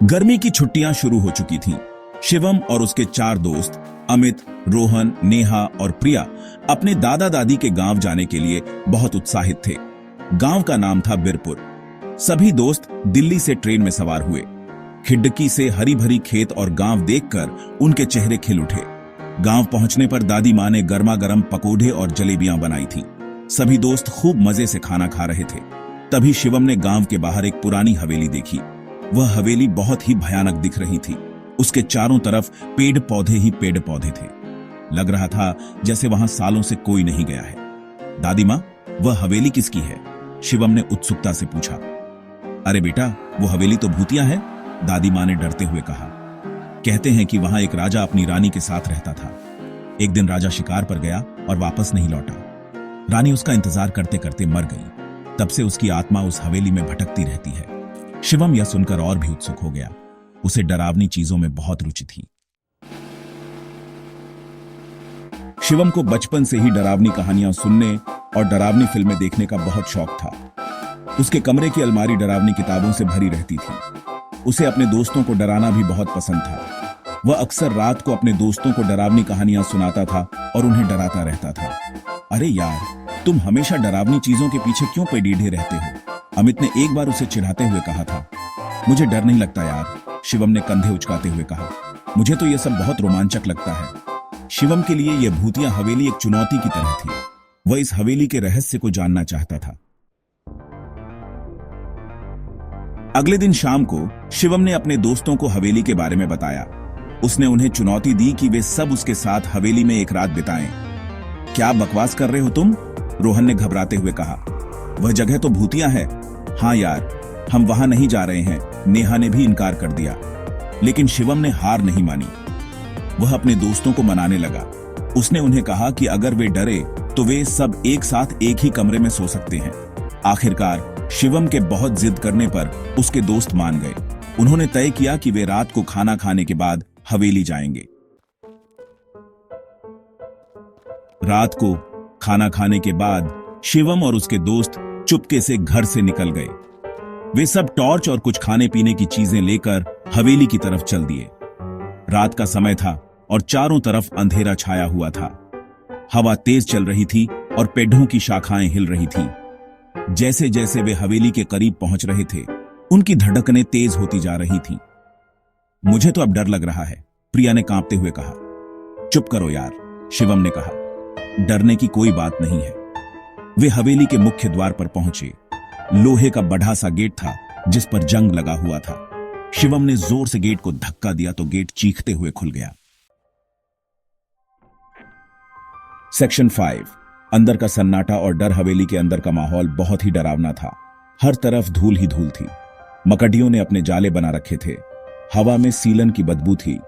गर्मी की छुट्टियां शुरू हो चुकी थीं। शिवम और उसके 4 दोस्त अमित, रोहन, नेहा और प्रिया अपने दादा दादी के गांव जाने के लिए बहुत उत्साहित थे। गांव का नाम था बिरपुर। सभी दोस्त दिल्ली से ट्रेन में सवार हुए। खिड़की से हरी भरी खेत और गांव देखकर उनके चेहरे खिल उठे। गांव पहुंचने पर दादी मां ने गर्मा गर्म पकौड़े और जलेबियां बनाई थीं। सभी दोस्त खूब मजे से खाना खा रहे थे। तभी शिवम ने गांव के बाहर एक पुरानी हवेली देखी। वह हवेली बहुत ही भयानक दिख रही थी। उसके चारों तरफ पेड़ पौधे ही पेड़ पौधे थे। लग रहा था जैसे वहां सालों से कोई नहीं गया है। दादी मां, वह हवेली किसकी है? शिवम ने उत्सुकता से पूछा। अरे बेटा, वो हवेली तो भूतिया है, दादी मां ने डरते हुए कहा। कहते हैं कि वहां एक राजा अपनी रानी के साथ रहता था। एक दिन राजा शिकार पर गया और वापस नहीं लौटा। रानी उसका इंतजार करते करते मर गई। तब से उसकी आत्मा उस हवेली में भटकती रहती है। शिवम यह सुनकर और भी उत्सुक हो गया। उसे डरावनी चीजों में बहुत रुचि थी। शिवम को बचपन से ही डरावनी कहानियां सुनने और डरावनी फिल्में देखने का बहुत शौक था। उसके कमरे की अलमारी डरावनी किताबों से भरी रहती थी। उसे अपने दोस्तों को डराना भी बहुत पसंद था। वह अक्सर रात को अपने दोस्तों को डरावनी कहानियां सुनाता था और उन्हें डराता रहता था। अरे यार, तुम हमेशा डरावनी चीजों के पीछे क्यों पड़े रहते हो? अमित ने एक बार उसे चिढ़ाते हुए कहा था। मुझे डर नहीं लगता यार, शिवम ने कंधे उचकाते हुए कहा। मुझे तो यह सब बहुत रोमांचक लगता है। शिवम के लिए यह भूतिया हवेली एक चुनौती की तरह थी। वह इस हवेली के रहस्य को जानना चाहता था। अगले दिन शाम को शिवम ने अपने दोस्तों को हवेली के बारे में बताया। उसने उन्हें चुनौती दी कि वे सब उसके साथ हवेली में एक रात बिताएं। क्या बकवास कर रहे हो तुम? रोहन ने घबराते हुए कहा। वह जगह तो भूतिया है। हाँ यार, हम वहां नहीं जा रहे हैं, नेहा ने भी इनकार कर दिया। लेकिन शिवम ने हार नहीं मानी। वह अपने दोस्तों को मनाने लगा। उसने उन्हें कहा कि अगर वे डरे तो वे सब एक साथ एक ही कमरे में सो सकते हैं। आखिरकार शिवम के बहुत जिद करने पर उसके दोस्त मान गए। उन्होंने तय किया कि वे रात को खाना खाने के बाद हवेली जाएंगे। रात को खाना खाने के बाद शिवम और उसके दोस्त चुपके से घर से निकल गए। वे सब टॉर्च और कुछ खाने पीने की चीजें लेकर हवेली की तरफ चल दिए। रात का समय था और चारों तरफ अंधेरा छाया हुआ था। हवा तेज चल रही थी और पेड़ों की शाखाएं हिल रही थीं। जैसे जैसे वे हवेली के करीब पहुंच रहे थे, उनकी धड़कनें तेज होती जा रही थीं। मुझे तो अब डर लग रहा है, प्रिया ने कांपते हुए कहा। चुप करो यार, शिवम ने कहा। डरने की कोई बात नहीं है। वे हवेली के मुख्य द्वार पर पहुंचे। लोहे का बड़ा सा गेट था जिस पर जंग लगा हुआ था। शिवम ने जोर से गेट को धक्का दिया तो गेट चीखते हुए खुल गया। सेक्शन 5। अंदर का सन्नाटा और डर। हवेली के अंदर का माहौल बहुत ही डरावना था। हर तरफ धूल ही धूल थी। मकड़ियों ने अपने जाले बना रखे थे। हवा में सीलन की बदबू थी।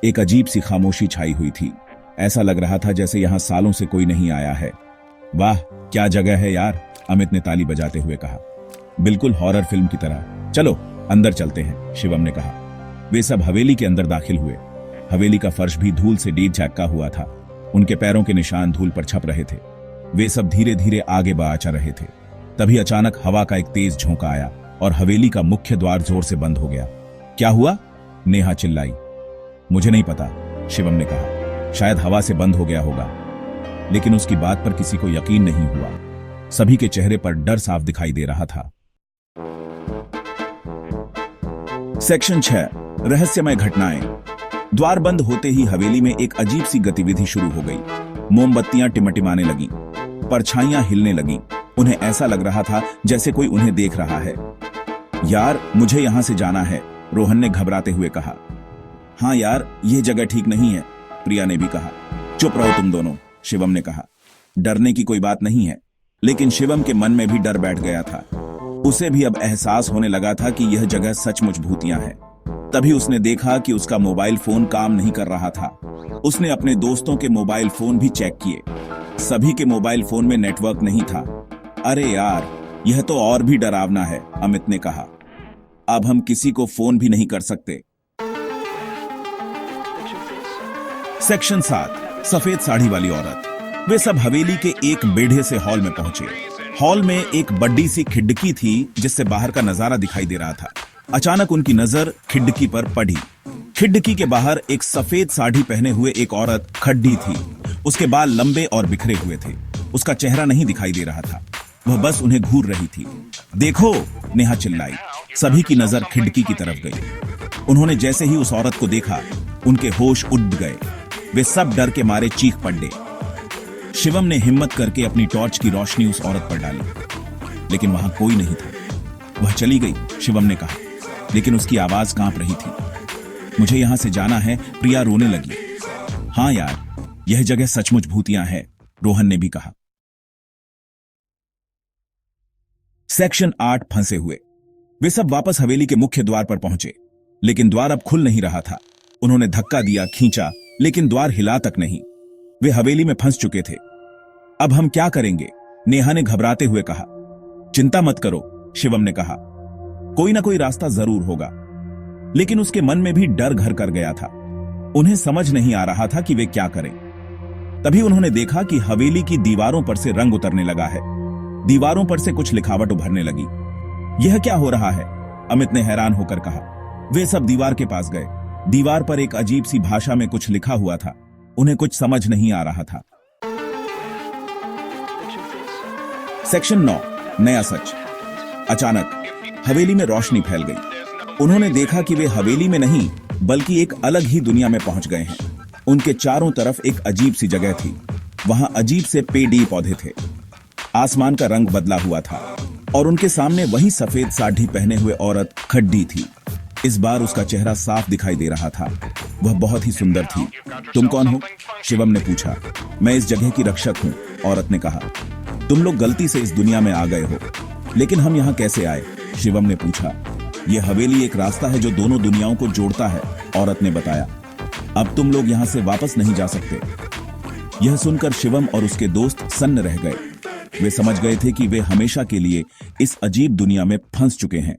एक अजीब सी खामोशी छाई हुई थी। ऐसा लग रहा था जैसे यहां सालों से कोई नहीं आया है। वाह, क्या जगह है यार, अमित ने ताली बजाते हुए कहा। बिल्कुल हॉरर फिल्म की तरह। चलो अंदर चलते हैं, शिवम ने कहा। वे सब हवेली के अंदर दाखिल हुए। हवेली का फर्श भी धूल से डीड झक्का हुआ था। उनके पैरों के निशान धूल पर छप रहे थे। वे सब धीरे धीरे आगे बढ़ रहे थे। तभी अचानक हवा का एक तेज झोंका आया और हवेली का मुख्य द्वार जोर से बंद हो गया। क्या हुआ? नेहा चिल्लाई। मुझे नहीं पता, शिवम ने कहा। शायद हवा से बंद हो गया होगा। लेकिन उसकी बात पर किसी को यकीन नहीं हुआ। सभी के चेहरे पर डर साफ दिखाई दे रहा था। सेक्शन 6। रहस्यमय घटनाएं। द्वार बंद होते ही हवेली में एक अजीब सी गतिविधि शुरू हो गई। मोमबत्तियां टिमटिमाने लगीं, परछाइयां हिलने लगीं। उन्हें ऐसा लग रहा था जैसे कोई उन्हें देख रहा है। यार, मुझे यहां से जाना है, रोहन ने घबराते हुए कहा। हाँ यार, यह जगह ठीक नहीं है, प्रिया ने भी कहा। चुप रहो तुम दोनों, शिवम ने कहा। डरने की कोई बात नहीं है। लेकिन शिवम के मन में भी डर बैठ गया था। उसे भी अब एहसास होने लगा था कि यह जगह सचमुच भूतिया है। तभी उसने देखा कि उसका मोबाइल फोन काम नहीं कर रहा था। उसने अपने दोस्तों के मोबाइल फोन भी चेक किए। सभी के मोबाइल फोन में नेटवर्क नहीं था। अरे यार, यह तो और भी डरावना है, अमित ने कहा। अब हम किसी को फोन भी नहीं कर सकते। सेक्शन 7। सफेद साड़ी वाली औरत। वे सब हवेली के एक बेढ़े से हॉल में पहुंचे। हॉल में एक बड़ी सी खिड़की थी जिससे बाहर का नजारा दिखाई दे रहा था। अचानक उनकी नजर खिड़की पर पड़ी। खिड़की के बाहर एक सफेद साड़ी पहने हुए एक औरत खड़ी थी। उसके बाल लंबे और बिखरे हुए थे। उसका चेहरा नहीं दिखाई दे रहा था, वह बस उन्हें घूर रही थी। देखो, नेहा चिल्लाई। सभी की नजर खिड़की की तरफ गई। उन्होंने जैसे ही उस औरत को देखा, उनके होश उड़ गए। वे सब डर के मारे चीख पड़े। शिवम ने हिम्मत करके अपनी टॉर्च की रोशनी उस औरत पर डाली, लेकिन वहां कोई नहीं था। वह चली गई, शिवम ने कहा, लेकिन उसकी आवाज कांप रही थी। मुझे यहां से जाना है, प्रिया रोने लगी। हाँ यार, यह जगह सचमुच भूतिया है, रोहन ने भी कहा। सेक्शन 8 फंसे हुए। वे सब वापस हवेली के मुख्य द्वार पर पहुंचे, लेकिन द्वार अब खुल नहीं रहा था। उन्होंने धक्का दिया, खींचा, लेकिन द्वार हिला तक नहीं। वे हवेली में फंस चुके थे। अब हम क्या करेंगे? नेहा ने घबराते हुए कहा। चिंता मत करो, शिवम ने कहा, कोई ना कोई रास्ता जरूर होगा। लेकिन उसके मन में भी डर घर कर गया था। उन्हें समझ नहीं आ रहा था कि वे क्या करें। तभी उन्होंने देखा कि हवेली की दीवारों पर से रंग उतरने लगा है। दीवारों पर से कुछ लिखावट उभरने लगी। यह क्या हो रहा है? अमित ने हैरान होकर कहा। वे सब दीवार के पास गए। दीवार पर एक अजीब सी भाषा में कुछ लिखा हुआ था। उन्हें कुछ समझ नहीं आ रहा था। सेक्शन 9, नया सच। अचानक हवेली में रोशनी फैल गई। उन्होंने देखा कि वे हवेली में नहीं, बल्कि एक अलग ही दुनिया में पहुंच गए हैं। उनके चारों तरफ एक अजीब सी जगह थी। वहां अजीब से पेड़ पौधे थे। आसमान का रंग बदला हुआ था और उनके सामने वही सफेद साड़ी पहने हुए औरत खड़ी थी। इस बार उसका चेहरा साफ दिखाई दे रहा था। वह बहुत ही सुंदर थी। तुम कौन हो? शिवम ने पूछा। मैं इस जगह की रक्षक हूं, औरत ने कहा। तुम लोग गलती से इस दुनिया में आ गए हो, लेकिन हम यहाँ कैसे आए? शिवम ने पूछा। यह हवेली एक रास्ता है जो दोनों दुनियाओं को जोड़ता है, औरत ने बताया। अब तुम लोग यहाँ से वापस नहीं जा सकते। यह सुनकर शिवम और उसके दोस्त सन्न रह गए। वे समझ गए थे कि वे हमेशा के लिए इस अजीब दुनिया में फंस चुके हैं।